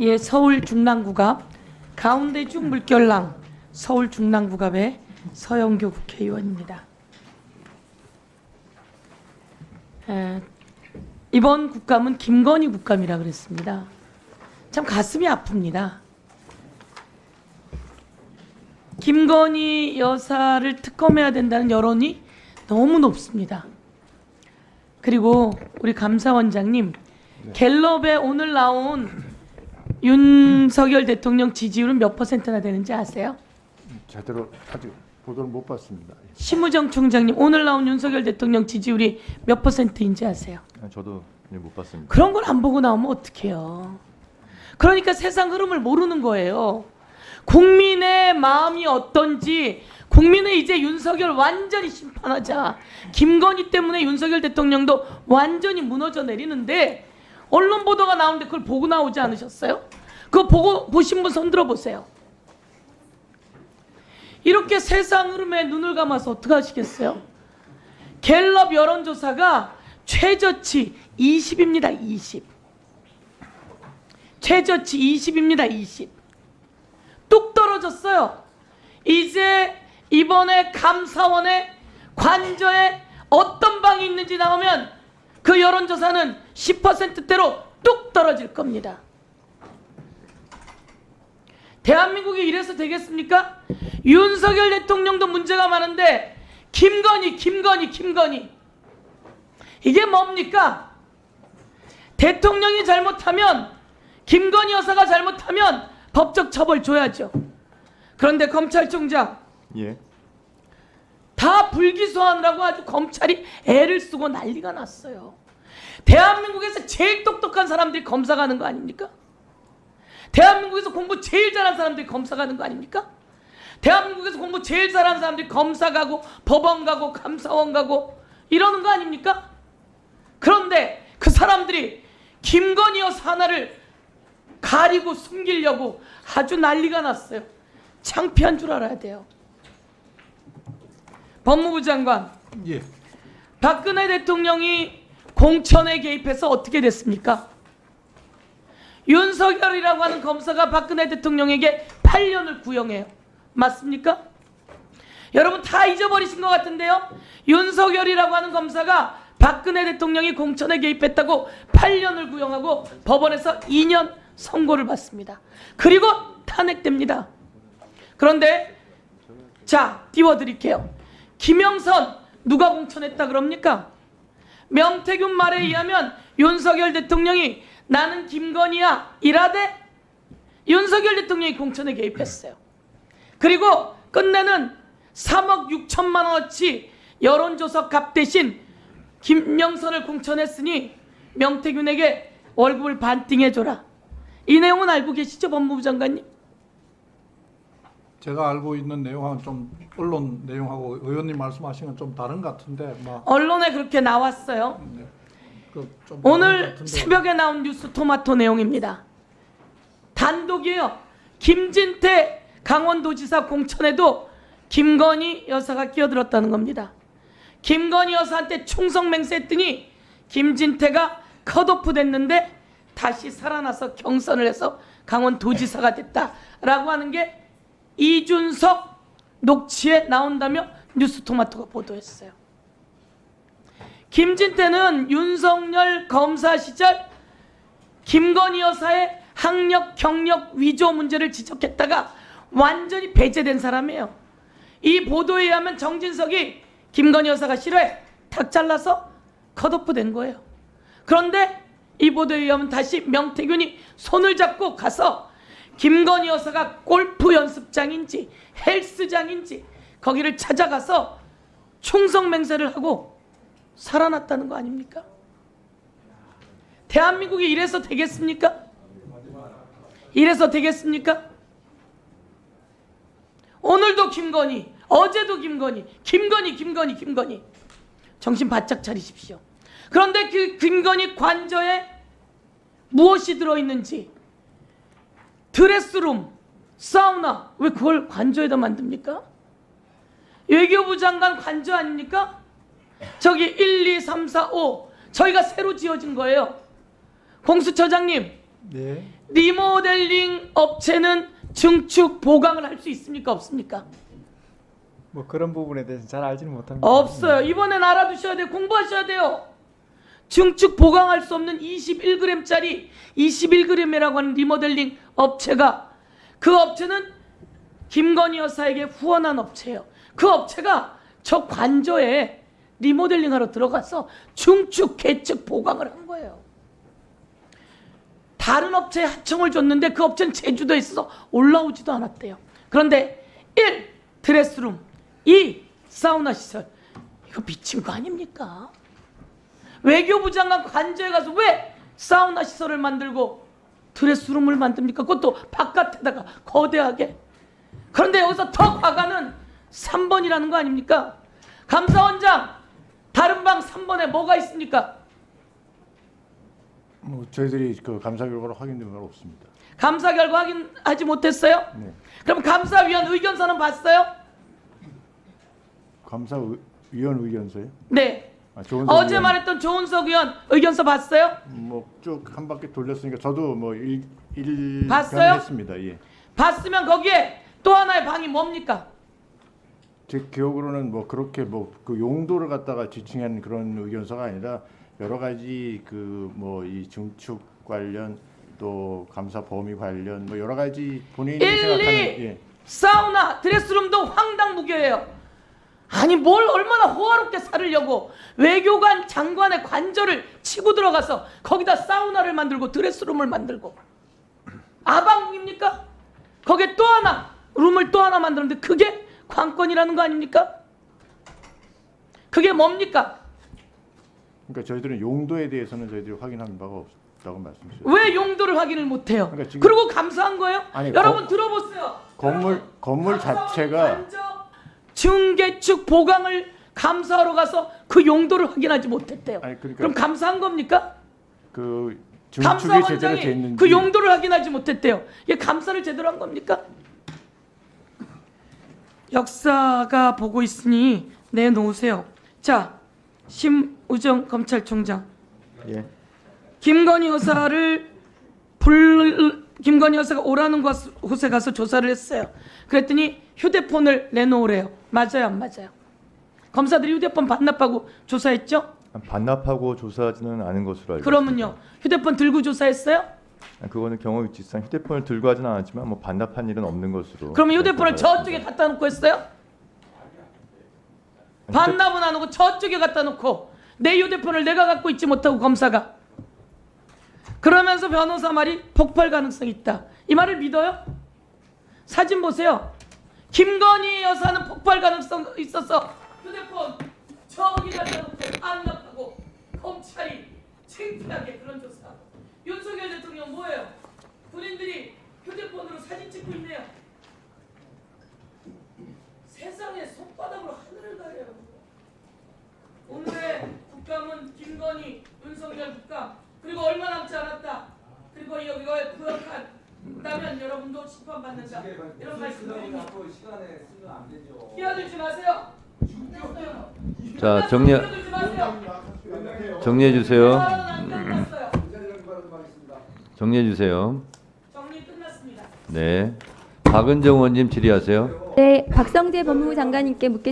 예, 서울 중랑구갑 가운데중 물결랑 서울 중랑구갑의 서영교 국회의원입니다. 이번 국감은 김건희 국감이라 그랬습니다. 참 가슴이 아픕니다. 김건희 여사를 특검해야 된다는 여론이 너무 높습니다. 그리고 우리 감사원장님, 갤럽에 오늘 나온 윤석열 대통령 지지율은 몇 %나 되는지 아세요? 제대로 아직 보도를 못 봤습니다. 심우정 총장님, 오늘 나온 윤석열 대통령 지지율이 몇 %인지 아세요? 저도 못 봤습니다. 그런 걸 안 보고 나오면 어떡해요. 그러니까 세상 흐름을 모르는 거예요. 국민의 마음이 어떤지, 국민은 이제 윤석열 완전히 심판하자. 김건희 때문에 윤석열 대통령도 완전히 무너져 내리는데 언론 보도가 나오는데 그걸 보고 나오지 않으셨어요? 그거 보신 분 손 들어보세요. 이렇게 세상 흐름에 눈을 감아서 어떻게 하시겠어요? 갤럽 여론조사가 최저치 20입니다. 20. 최저치 20입니다. 20. 뚝 떨어졌어요. 이제 이번에 감사원의 관저에 어떤 방이 있는지 나오면 그 여론조사는 10%대로 뚝 떨어질 겁니다. 대한민국이 이래서 되겠습니까? 윤석열 대통령도 문제가 많은데 김건희 이게 뭡니까? 대통령이 잘못하면, 김건희 여사가 잘못하면 법적 처벌 줘야죠. 그런데 검찰총장, 예. 다 불기소하느라고 아주 검찰이 애를 쓰고 난리가 났어요. 대한민국에서 제일 똑똑한 사람들이 검사 가는 거 아닙니까? 대한민국에서 공부 제일 잘하는 사람들이 검사 가는 거 아닙니까? 대한민국에서 공부 제일 잘하는 사람들이 검사 가고 법원 가고 감사원 가고 이러는 거 아닙니까? 그런데 그 사람들이 김건희 여사 하나를 가리고 숨기려고 아주 난리가 났어요. 창피한 줄 알아야 돼요. 법무부 장관, 예. 박근혜 대통령이 공천에 개입해서 어떻게 됐습니까? 윤석열이라고 하는 검사가 박근혜 대통령에게 8년을 구형해요. 맞습니까? 여러분 다 잊어버리신 것 같은데요. 윤석열이라고 하는 검사가 박근혜 대통령이 공천에 개입했다고 8년을 구형하고 법원에서 2년 선고를 받습니다. 그리고 탄핵됩니다. 그런데 자, 띄워드릴게요. 김영선 누가 공천했다 그럽니까? 명태균 말에 의하면 윤석열 대통령이 나는 김건희야 이라되 윤석열 대통령이 공천에 개입했어요. 그리고 끝내는 3억 6천만 원어치 여론조사 값 대신 김영선을 공천했으니 명태균에게 월급을 반띵해줘라. 이 내용은 알고 계시죠, 법무부 장관님? 제가 알고 있는 내용하고 좀 언론 내용하고 의원님 말씀하신 건 좀 다른 것 같은데 언론에 그렇게 나왔어요. 좀 오늘 새벽에 나온 뉴스 토마토 내용입니다. 단독이에요. 김진태 강원도지사 공천에도 김건희 여사가 끼어들었다는 겁니다. 김건희 여사한테 충성 맹세했더니 김진태가 컷오프 됐는데 다시 살아나서 경선을 해서 강원도지사가 됐다라고 하는 게 이준석 녹취에 나온다며 뉴스토마토가 보도했어요. 김진태는 윤석열 검사 시절 김건희 여사의 학력, 경력, 위조 문제를 지적했다가 완전히 배제된 사람이에요. 이 보도에 의하면 정진석이 김건희 여사가 싫어해 탁 잘라서 컷오프 된 거예요. 그런데 이 보도에 의하면 다시 명태균이 손을 잡고 가서 김건희 여사가 골프 연습장인지 헬스장인지 거기를 찾아가서 충성 맹세를 하고 살아났다는 거 아닙니까? 대한민국이 이래서 되겠습니까? 이래서 되겠습니까? 오늘도 김건희, 어제도 김건희. 정신 바짝 차리십시오. 그런데 그 김건희 관저에 무엇이 들어있는지, 드레스룸, 사우나, 왜 그걸 관저에다 만듭니까? 외교부 장관 관저 아닙니까? 저기 1, 2, 3, 4, 5 저희가 새로 지어진 거예요. 공수처장님, 네. 리모델링 업체는 증축 보강을 할 수 있습니까? 없습니까? 뭐 그런 부분에 대해서 잘 알지는 못합니다. 없어요. 이번엔 알아두셔야 돼요. 공부하셔야 돼요. 증축 보강할 수 없는 21g짜리 21g이라고 하는 리모델링 업체가, 그 업체는 김건희 여사에게 후원한 업체예요. 그 업체가 저 관저에 리모델링하러 들어가서 중축, 개축, 보강을 한 거예요. 다른 업체에 하청을 줬는데 그 업체는 제주도에 있어서 올라오지도 않았대요. 그런데 1. 드레스룸, 2. 사우나 시설. 이거 미친 거 아닙니까? 외교부 장관 관저에 가서 왜 사우나 시설을 만들고 드레스룸을 만듭니까? 그것도 바깥에다가 거대하게. 그런데 여기서 더 과가는 3번이라는 거 아닙니까? 감사원장, 다른 방 3번에 뭐가 있습니까? 뭐 저희들이 그 감사 결과로 확인된 건 없습니다. 감사 결과 확인하지 못했어요? 네. 그럼 감사위원 의견서는 봤어요? 감사위원 의견서요? 네. 조은석 어제 의원, 말했던 조은석 의원 의견서 봤어요? 뭐쭉 한 바퀴 돌렸으니까 저도 뭐 봤어요? 했습니다. 예. 봤으면 거기에 또 하나의 방이 뭡니까? 제 기억으로는 뭐 그렇게 뭐 그 용도를 갖다가 지칭한 그런 의견서가 아니라 여러 가지 그 뭐 이 증축 관련 또 감사 범위 관련 뭐 여러 가지 본인이 1, 2 생각하는 예. 사우나 드레스룸도 황당무계예요. 아니 뭘 얼마나 호화롭게 살으려고 외교관 장관의 관저를 치고 들어가서 거기다 사우나를 만들고 드레스룸을 만들고 아방입니까? 거기에 또 하나 룸을 또 하나 만드는데 그게 관건이라는 거 아닙니까? 그게 뭡니까? 그러니까 저희들은 용도에 대해서는 저희들이 확인한 바가 없다고 말씀드렸죠. 왜 용도를 확인을 못해요? 그러니까 지금- 그리고 감사한 거예요? 아니, 여러분 들어보세요. 건물 자체가 중개축 보강을 감사하러 가서 그 용도를 확인하지 못했대요. 아니, 그러니까- 그럼 감사한 겁니까? 그 증축이 제대로 돼 감사원장이 있는지 그 용도를 확인하지 못했대요. 이게 감사를 제대로 한 겁니까? 역사가 보고 있으니 내놓으세요. 자, 심우정 검찰총장. 예. 김건희 여사가 오라는 곳에 가서 조사를 했어요. 그랬더니 휴대폰을 내놓으래요. 맞아요, 안 맞아요? 검사들이 휴대폰 반납하고 조사했죠? 반납하고 조사하지는 않은 것으로 알고 그러면요, 휴대폰 들고 조사했어요? 있습니다. 그거는 경우 위치상 휴대폰을 들고 하지는 않았지만 뭐 반납한 일은 없는 것으로. 그러면 휴대폰을 알고 저쪽에 있습니다. 갖다 놓고 했어요? 반납은 안 하고 저쪽에 갖다 놓고 내 휴대폰을 내가 갖고 있지 못하고 검사가 그러면서 변호사 말이 폭발 가능성이 있다. 이 말을 믿어요? 사진 보세요. 김건희 여사는 폭발 가능성 있어서 휴대폰 저기 갖다 놓고 반납하고 검찰이 창피하게 그런 조사하고 윤석열 대통령 뭐예요? 군인들이 휴대폰으로 사진 찍고 있네요. 세상에 손바닥으로 하늘을 가려요. 오늘의 국감은 김건희, 윤석열 국감 그리고 얼마 남지 않았다. 그리고 여기가 부역한다면 여러분도 심판받는다. 이런 말씀드립니다. 끼어들지 마세요. 자 끼어들지 마세요. 정리해 주세요. 안 끝났어요. 정리해 주세요. 정리 끝났습니다. 네. 박은정 의원님 질의하세요. 네, 박성재 법무부 장관님께 묻겠습니다.